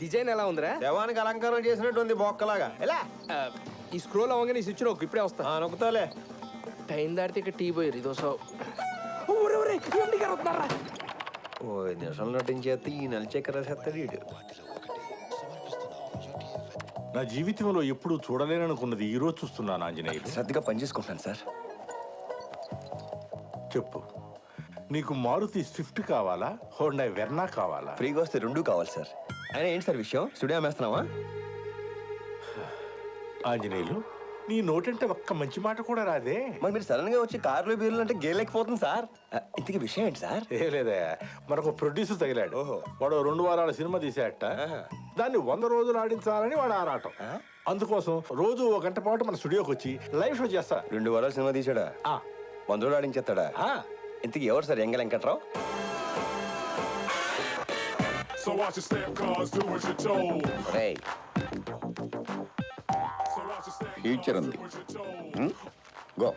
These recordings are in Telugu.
డిజైన్ ఎలా ఉందిరా? శవానికి అలంకారం చేసినట్టు ఉంది బొక్కలాగా. ఎలా ఈ స్క్రోల్ అవ్వగానే ఈ స్విచ్ నొక్కు, ఇప్పుడే వస్తా. నొక్కుతాలే. టైం దాటితే ఇక్కడ టీ పోయారు ఇదో సో. ఓ 5 నిమిషాలు నటించేస్తే ఈ నలిచక్కెర రాసేస్తాడు వీడు. నా జీవితంలో ఎప్పుడు చూడలేననుకున్నది ఈ రోజు చూస్తున్నాను ఆంజనేయులు. శ్రద్ధగా పనిచేసుకుంటాను సార్. చెప్పు, నీకు మారుతి స్విఫ్ట్ కావాలా, హోండా వెర్నా కావాలా? ఫ్రీగా వస్తే 2 కావాలి సార్. అయినా ఏంటి సార్ విషయం? స్టూడియో అమ్మేస్తున్నావా? ఆంజనేయులు, నీ నోటంటే ఒక్క మంచి మాట కూడా రాదే. మరి మీరు సడన్ గా వచ్చి కార్లు బీర్లు అంటే గేలేకపోతుంది సార్. ఇంతకీ విషయం ఏంటి సార్? ఏ లేదా, మరొక ప్రొడ్యూసర్ తగిలాడు. ఓహో. వాడు 2 వారాల సినిమా తీసేట. దాన్ని 100 రోజులు ఆడించాలని వాడు ఆరాటం. అందుకోసం రోజు 1 గంట పాటు మన స్టూడియోకి వచ్చి లైవ్ షో చేస్తా. 2 వారాలు సినిమా తీసాడా? 100 రోజులు ఆడించేస్తాడా? ఇంతకీ ఎవరు సార్ ఎంగ Venkatrao? So watch your step, cause do what you're told. రేయ్, So watch your step, future ఉంది. what you're told. Go.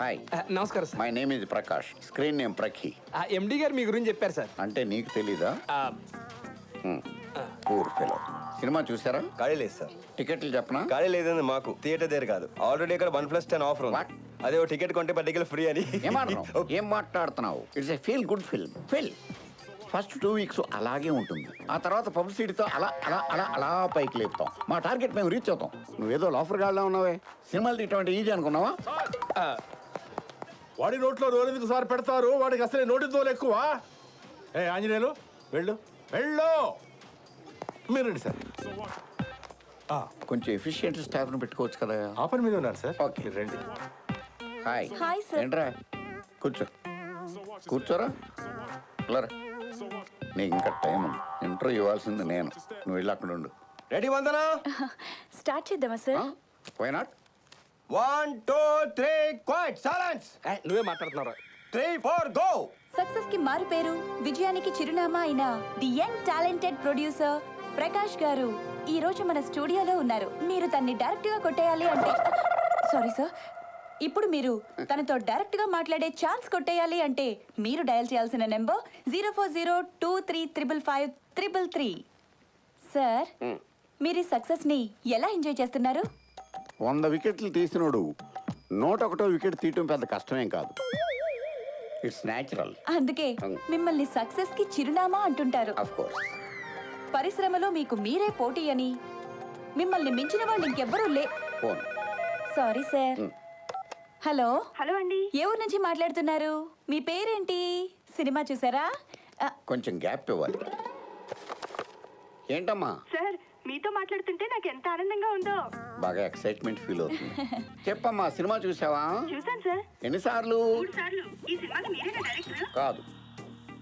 Hi, నమస్కారం sir. My name is Prakash, screen name Prakhi. MD గారు మీ గురించి చెప్పారు సార్. అంటే నీకు తెలీదా? ఆ, పూర్ ఫెలో. సినిమా చూసారా? ఖాళీ లేదు సార్. టికెట్లు చెప్పనా? ఖాళీ లేదండి మాకు. థియేటర్ దగ్గర కాదు, ఆల్రెడీ ఇక్కడ 1+10 ఆఫర్ ఉంది. What? అదే ఓ టికెట్ కొంటే పర్టికల్ ఫ్రీ అని. ఏం మాట్లాడుతున్నావు? It's a feel good film. First 2 weeks అలాగే ఉంటుంది. ఆ తర్వాత పబ్లిసిటీతో అలా అలా అలా అలా పైకి లేపుతాం. మా టార్గెట్ మేము రీచ్ అవుతాం. నువ్వేదో లాఫర్ గాడ్లా ఉన్నావే. సినిమాలు తీయటం ఈజీ అనుకున్నావా? వాడి నోట్లో రోజుకు సార్ పెడతారు, వాడికి అసలే నోటి తోలు ఎక్కువ. ఏ ఆంజనేయులు, వెళ్ళు వెళ్ళు. మీరండి సార్. కొంచెం ఎఫిషియెంట్ స్టాఫ్ను పెట్టుకోవచ్చు కదా. ఆ పని మీద ఉన్నారు సార్. ఓకే. మీరు రండి. హాయ్. Hi sir. ఏంట్రా, కూర్చోరా. లరా, నీకు ఇంకా టైం ఉంది. ఇంటర్వ్యూ ఇవ్వాల్సింది నేను. నువ్వు వెళ్ళి అక్కడ ఉండు. రెడీ వందనా? స్టార్ట్ చేద్దామా sir? Why not? 1 2 3 quiet silence. నువ్వే మాట్లాడుతున్నారా? 3 4 గో. సక్సెస్ కి మారు పేరు, విజయానికి చిరునామా అయిన the young talented producer Prakash గారు ఈ రోజు మన స్టూడియోలో ఉన్నారు. మీరు తన్ని డైరెక్ట్ గా కొట్టేయాలి అంటే, సారీ సార్, ఇప్పుడు మీరు తనతో డైరెక్ట్ గా మాట్లాడే ఛాన్స్ కొట్టేయాలి అంటే మీరు డయల్ చేయాల్సిన నెంబర్ 0402235533. సార్, మీరు ఈ సక్సెస్ ని ఎలా ఎంజాయ్ చేస్తున్నారు? 100 వికెట్లు తీసినోడు 101వ వికెట్ తీయటం పెద్ద కష్టమేం కాదు. It's natural. అందుకే మిమ్మల్ని సక్సెస్ కి చిరునామా అంటుంటారు. Of course. పరిశ్రమలో మీకు మీరే పోటీ అని, మిమ్మల్ని మించిన వాళ్ళు ఇంకెవ్వరూ phone. Sorry sir. Hello. Hello అండి. ఏ ఊరు నుంచి మాట్లాడుతున్నారు? మీ పేరేంటి? సినిమా చూసారా? కొంచెం గ్యాప్ ఇవ్వాలి. ఏంటమ్మా? సార్, మీతో మాట్లాడుతుంటే నాకు ఎంత ఆనందంగా ఉందో. బాగా ఎక్సైట్మెంట్ ఫీల్ అవుతుంది. చెప్పమ్మా, సినిమా చూసావా? చూసాను సార్. ఎన్నిసార్లు? 3 సార్లు. ఈ సినిమాకి మీరేనా డైరెక్టర్? కాదు,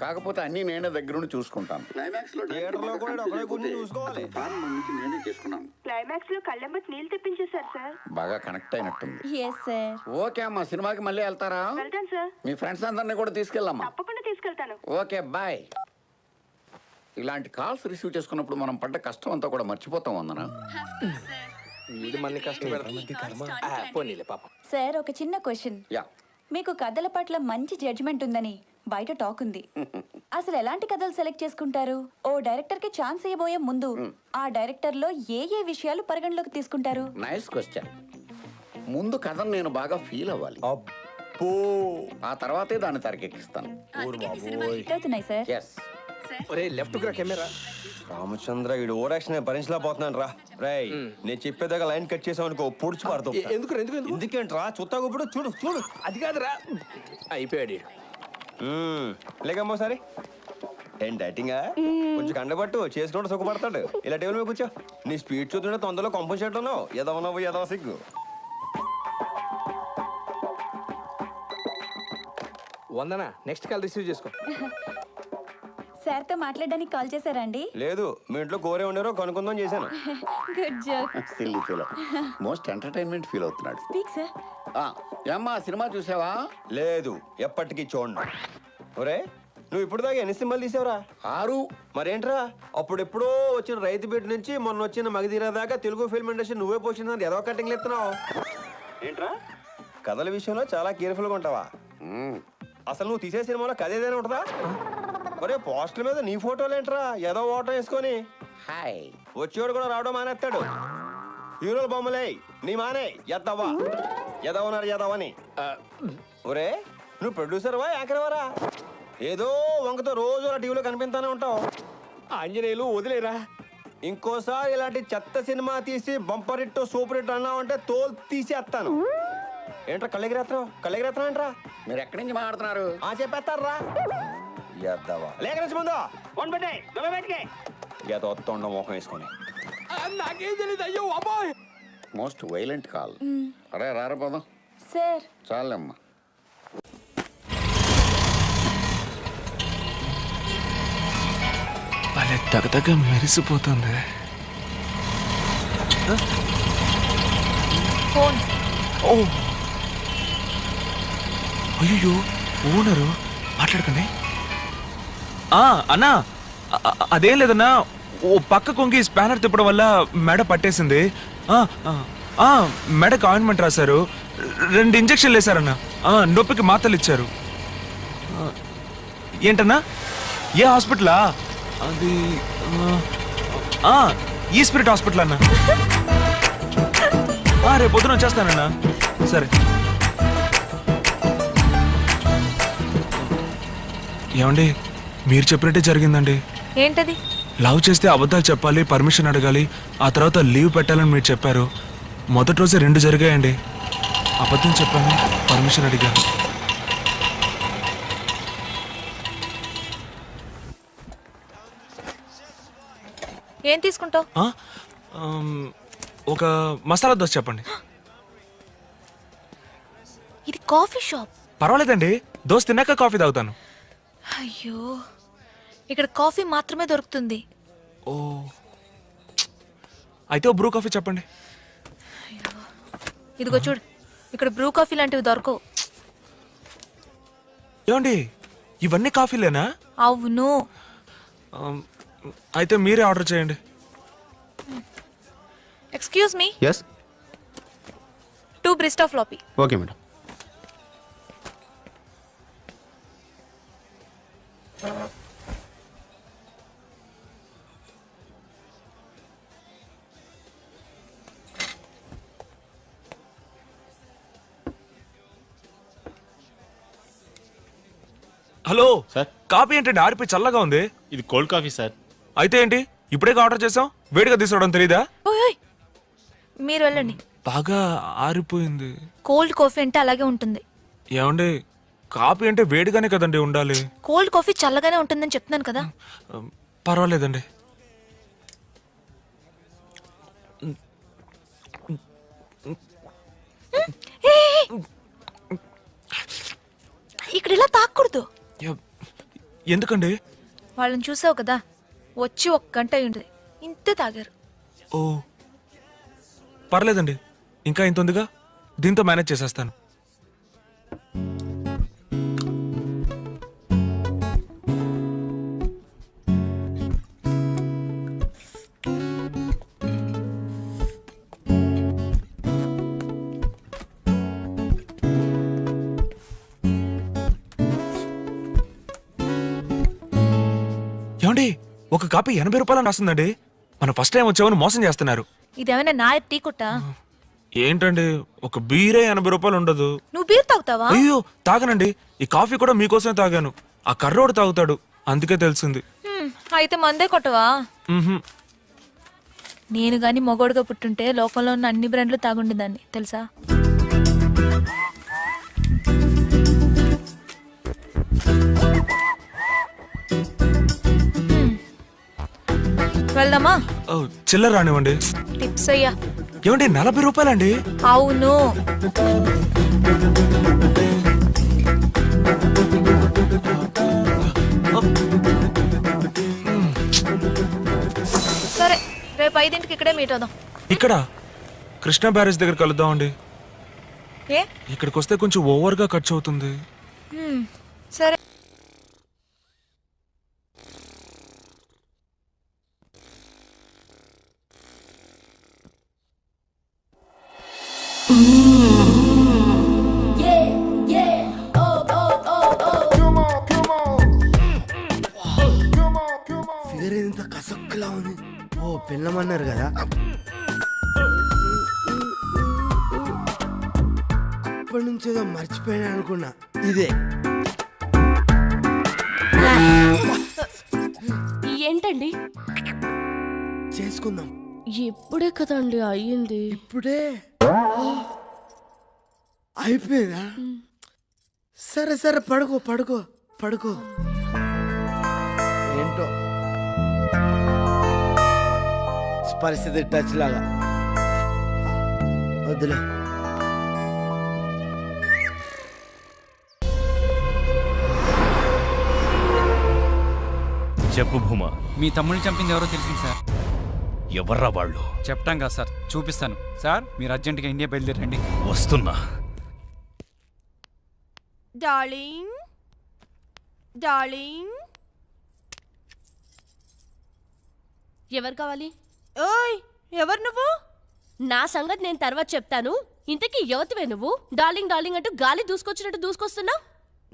కాకపోతే అన్ని నేనే దగ్గరుండి చూసుకుంటాను. థియేటర్ లో కూడా ఒకడే కూర్చొని చూసుకోవాలి. నేనే చేసుకున్నాను. క్లైమాక్స్ లో కళ్ళెంబట్ నీళ్ళు తెప్పించేశారు సార్. బాగా కనెక్ట్ అయినట్టుంది. Yes sir. ఓకే అమ్మా, సినిమాకి మళ్ళీ వెళ్తారా? వెళ్తాను సార్. మీ ఫ్రెండ్స్ అందరినీ కూడా తీసుకెళ్ళమ్మా. తప్పకుండా తీసుకెళ్తాను. Okay, bye. ఇలాంటి కాల్స్ రిసీవ్ చేసుకున్నప్పుడు మనం పడ్డ కష్టం అంతా కూడా మర్చిపోతాం వందన. వీడు మనని కష్టపెడతాం. పోనీలే పాపం. సార్, ఒక చిన్న క్వశ్చన్. యా. మీకు కథల పట్ల మంచి జడ్జిమెంట్ ఉందని బయట టాక్ ఉంది. అసలు ఎలాంటి కథలు సెలెక్ట్ చేసుకుంటారు? ఓ డైరెక్టర్ కి ఛాన్స్ ఇవ్వబోయే ముందు ఆ డైరెక్టర్ లో ఏ ఏ విషయాలు పరిగణలోకి తీసుకుంటారు? Nice question. ముందు కథను నేను బాగా ఫీల్ అవ్వాలి. అబ్బో. ఆ తర్వాతే దాన్ని తెరకెక్కిస్తాను. అవుతున్నాయి సార్. ఎస్. ఒరే లెఫ్ట్ కు రా కెమెరా. రామచంద్ర, వీడు ఓవరాక్షన్ భరించలేకపోతున్నాను రా. రేయ్, నేను చెప్పేదాకా లైన్ కట్ చేసావు అనుకో, పొడిచి పడతావు. ఎందుకు ఎందుకు ఎందుకు? ఎందుకేంట్రా? చుత్తాకు ఇప్పుడు చూడు చూడు. అది కాదురా. అయిపోయాడు. లేకమ్మో సరే. ఏంటి డైటింగా? కొంచెం కండబట్టు చేసుకుంటూ సుఖపడతాడు. ఇలా టేబుల్ మీద కూర్చో. నీ స్పీడ్ చూస్తుంటే తొందరలో కంపెన్సేట్ ఉన్నావు. ఎదవనవ్వు ఎదవ సిగ్గు. వందనా, నెక్స్ట్ కాల్ రిసీవ్ చేసుకో. సార్ తో మాట్లాడడానికి కాల్ చేశారా అండి? లేదు, మీ ఇంట్లో కోరే ఉండారో కనుక్కుందాం చేశాను. Good joke. Silly feel. Most entertainment feel అవుతున్నాడు. Speak sir. ఏమ్మా, సినిమా చూసావా? లేదు, ఎప్పటికీ చూడండి. ఒరే, నువ్వు ఇప్పుడు దాకా ఎన్ని సినిమాలు తీసావురా? 6. మరేంట్రా, అప్పుడెప్పుడో వచ్చిన రైతు బిడ్డ నుంచి మొన్న వచ్చిన మగధీర దాకా తెలుగు ఫిల్మ్ ఇండస్ట్రీ నువ్వే పోషిందని ఏదో కటింగ్లు ఎత్తున్నావు ఏంట్రా? కథల విషయంలో చాలా కేర్ఫుల్గా ఉంటావా? అసలు నువ్వు తీసే సినిమాలో కథ ఏదైనా ఉంటుందా? ఒరే, పోస్టర్ మీద నీ ఫోటోలు ఏంట్రా? ఏదో ఓటం వేసుకొని. హాయ్, వచ్చేవాడు కూడా రావడం మానేస్తాడు. హీరోల బొమ్మలే నీ మానే ఎద్దవా ఎదవన్నారు ఎదవని. ఒరే నువ్వు ప్రొడ్యూసర్వా యాంకర్వారా? ఏదో వంకతో రోజు అలా టీవీలో కనిపిస్తానే ఉంటావు. ఆంజనేయులు వదిలేరా. ఇంకోసారి ఇలాంటి చెత్త సినిమా తీసి బంపర్ హిట్ సూపర్ హిట్ అన్నావంటే తోలు తీసేస్తాను. ఏంట్రా కళ్ళెగిరేత్రం ఏంట్రా? మీరు ఎక్కడి నుంచి మాట్లాడుతున్నారు? చెప్పేస్తారా ఎద్దవా లేక నుంచి ముందు వన్ పెట్టే ఎదొత్తుండ మోహం వేసుకొని. నాకేం తెలియదు. అయ్యో అబ్బాయి. Most violent call. అరే రారా పోదాం. సార్ చాలమ్మా. భలే తగదగ మెరిసిపోతుంది. ఫోన్. ఓ అయ్యో ఓనరు మాట్లాడకండి. అన్నా అదేం లేదన్నా, ఓ పక్క కొంగి స్పానర్ తిప్పడం వల్ల మెడ పట్టేసింది. మెడకు ఆయింట్మెంట్ రాశారు, 2 ఇంజక్షన్లు వేశారన్నా. నొప్పికి మాత్రలు ఇచ్చారు. ఏంటన్నా ఏ హాస్పిటలా? అది ఈ స్పిరిట్ హాస్పిటల్ అన్నా. రేపు పొద్దున వచ్చేస్తానన్నా. సరే. ఏమండి మీరు చెప్పినట్టే జరిగిందండి. ఏంటది? లవ్ చేస్తే అబద్ధాలు చెప్పాలి, పర్మిషన్ అడగాలి, ఆ తర్వాత లీవ్ పెట్టాలని మీరు చెప్పారు. మొదటి రోజే 2 జరిగాయండి. అబద్ధం చెప్పాను, పర్మిషన్ అడిగాను. ఏం తీసుకుంటావు? ఒక మసాలా దోశ చెప్పండి. ఇది కాఫీ షాప్. పర్వాలేదండి, దోశ తిన్నాక కాఫీ తాగుతాను. అయ్యో, ఇక్కడ కాఫీ మాత్రమే దొరుకుతుంది. ఓ అయితే ఓ బ్రూ కాఫీ చెప్పండి. ఇదిగో చూడు, ఇక్కడ బ్రూ కాఫీ లాంటివి దొరకవు. ఏమండి ఇవన్నీ కాఫీలేనా? అవును. అయితే మీరే ఆర్డర్ చేయండి. Excuse me. ఎస్ 2 బ్రిస్టా ఫ్లాపీ. Okay madam. Hello sir, coffee ఏంటండి ఆరిపోయి చల్లగా ఉంది? ఇది కోల్డ్ కాఫీ సార్. అయితే ఏంటి ఇప్పుడే ఆర్డర్ చేసాం, వేడిగా తీసుకోవడం తెలీదా? ఓయ్ మీరు వెళ్ళండి. బాగా ఆరిపోయింది. కోల్డ్ కాఫీ అంటే అలాగే ఉంటుంది. ఏమండి కాఫీ అంటే వేడిగానే కదండి ఉండాలి. కోల్డ్ కాఫీ చల్లగానే ఉంటుందని చెప్తున్నాను కదా. పర్వాలేదండి. ఇక్కడ ఇలా తాకూడదు. ఎందుకండి? వాళ్ళని చూసావు కదా, వచ్చి 1 గంట అయి ఉంటుంది, ఇంతే తాగారు. ఓ పర్లేదండి, ఇంకా ఇంత ఉందిగా, దీంతో మేనేజ్ చేసేస్తాను. ఏమండి ఒక కాపీ 80 రూపాయలని రాస్తుందండి. మన ఫస్ట్ టైం వచ్చామని మోసం చేస్తున్నారు. ఇదేమైనా నా టీ కొట్టా? ఏంటండి ఒక బీరే 80 రూపాయలు ఉండదు. నువ్వు బీర్ తాగుతావా? అయ్యో తాగనండి, ఈ కాఫీ కూడా మీకోసమే తాగాను. ఆ కర్రోడు తాగుతాడు, అందుకే తెలిసింది. అయితే మందే కొట్టవా? మ్హూ. నేను గాని మొగోడుగా పుట్టుంటే లోకంలో ఉన్న అన్ని బ్రాండ్లు తాగుండేదాన్ని తెలుసా. వెళ్దామా? ఓ, చిల్లర రానివ్వండి. టిప్స్ అయ్యా. ఏమండి 40 రూపాయలండి? అవును. సరే, రేపు 5ంటికి ఇక్కడే మీట్ అవుదాం. ఇక్కడ కృష్ణా బ్యారేజ్ దగ్గర కలుద్దామండి. ఏ? ఇక్కడికి వస్తే కొంచెం ఓవర్గా ఖర్చు అవుతుంది. సరే. ఫిగర్ ఎంత కసక్కులా ఉంది. ఓ పిల్లమన్న చిన్నప్పటి నుంచి ఏదో మర్చిపోయాను అనుకున్నా ఇదే. ఏంటండి చేసుకుందాం. ఇప్పుడే కదండి అయ్యింది. ఇప్పుడే అయిపోయిందా? సరే సరే, పడుకో పడుకో పడుకో. ఏంటో పరిస్థితి టచ్ లాగా వద్దులే. చెప్పు భూమా, మీ తమ్ముడిని చంపింది ఎవరో తెలిసింది సార్. ఎవర్రా వాళ్ళు? చెప్తాం కదా సార్, చూపిస్తాను సార్. మీరు అర్జెంటుగా ఇండియా బయలుదేరండి. వస్తున్నా. డార్లింగ్ డార్లింగ్, ఎవరు కావాలి? ఓయ్, ఎవరు నువ్వు? నా సంగతి నేను తర్వాత చెప్తాను. ఇంతకీ యువతివే నువ్వు? డార్లింగ్ డార్లింగ్ అంటూ గాలి దూసుకొచ్చినట్టు దూసుకొస్తున్నావు.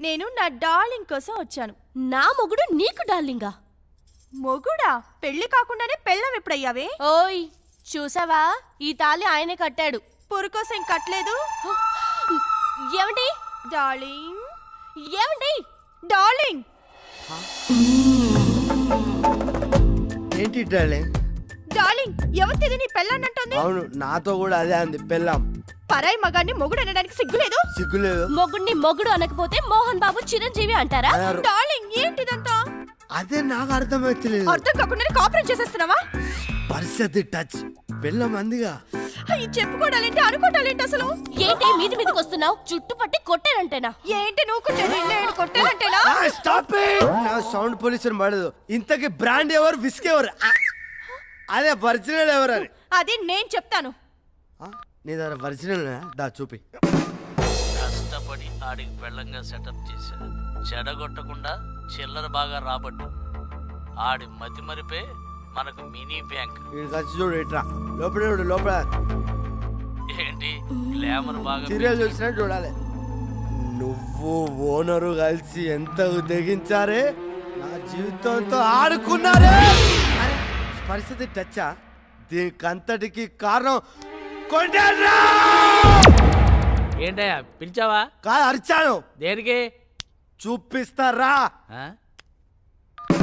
నేను నా డార్లింగ్ కోసం వచ్చాను. నా మొగుడు నీకు డార్లింగా? మొగుడా? పెళ్లి కాకుండానే పెళ్ళం ఎప్పుడయ్యావే? ఓయ్, చూసావా? ఈ తాళి ఆయనే కట్టాడు. పురుకోసం కట్టలేదు. ఏమండి డార్లింగ్? ఏమండి డార్లింగ్? ఏంటి డార్లింగ్? డార్లింగ్ ఎవరిది? నీ పెళ్ళాన్నంటుంది. అవును, నాతో కూడా అదే అంది. పెళ్ళాం. పరాయి మగాన్ని మొగుడు అనడానికి సిగ్గులేదు? సిగ్గులేదు. మొగుడిని మొగుడు అనకపోతే మోహన్ బాబు చిరంజీవి అంటారా? డార్లింగ్ ఏంటిదంతా? అదే నాకు అర్థమవుతలేదు. అర్థం కాకుండా కాపురం చేసేస్తున్నావా? పరిస్థితి టచ్. పెళ్ళం అందిగా. ఈ చెప్పుకోవడాలేంటి, అనుకోవడాలేంటి అసలు? ఏంటి మీది మీదకి వస్తున్నావు? చుట్టు పట్టి కొట్టానంటేనా? ఏంటి నువ్వు కొట్టేది? నేను కొట్టానంటేనా? Stop it. నా సౌండ్ పొల్యూషన్ పడదు. ఇంతకి బ్రాండ్ ఎవరు, విస్క్ ఎవరు? అదే ఒరిజినల్ ఎవరు అని. అది నేను చెప్తాను. నీ దగ్గర ఒరిజినల్ దా చూపి. కష్టపడి ఆడికి బెల్లంగా సెటప్ చేశా. చెడగొట్టకుండా చిల్లర బాగా రాబట్టు. ఆడి మతి మరిపే మనకు మినీ బ్యాంక్. ఖర్చు చూడు, ఇట్రా లోపల చూడు, లోపల ఏంటి గ్లామర్ బాగా సీరియల్ చూసినట్టు చూడాలి. నువ్వు ఓనరు కలిసి ఎంత తెగించారే, నా జీవితంతో ఆడుకున్నారే. అరే, పరిస్థితి టచ్చా? దీనికి అంతటికి కారణం కొండరా. ఏంటయ్యా పిలిచావా? కాదు, అరిచాను. దేనికి? చూపిస్తారా?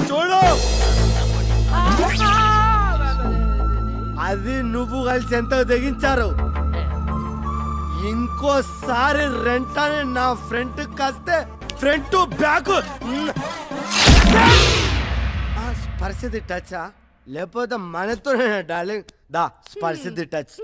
చూడు, అది నువ్వు కలిసి ఎంత తెగించారు. ఇంకోసారి రెంట్ అని నా ఫ్రంట్ కాస్తే ఫ్రంట్ బ్యాక్. పరిస్థితి టచా? లేకపోతే మనతో డార్లింగ్ దా. పరిస్థితి టచ్.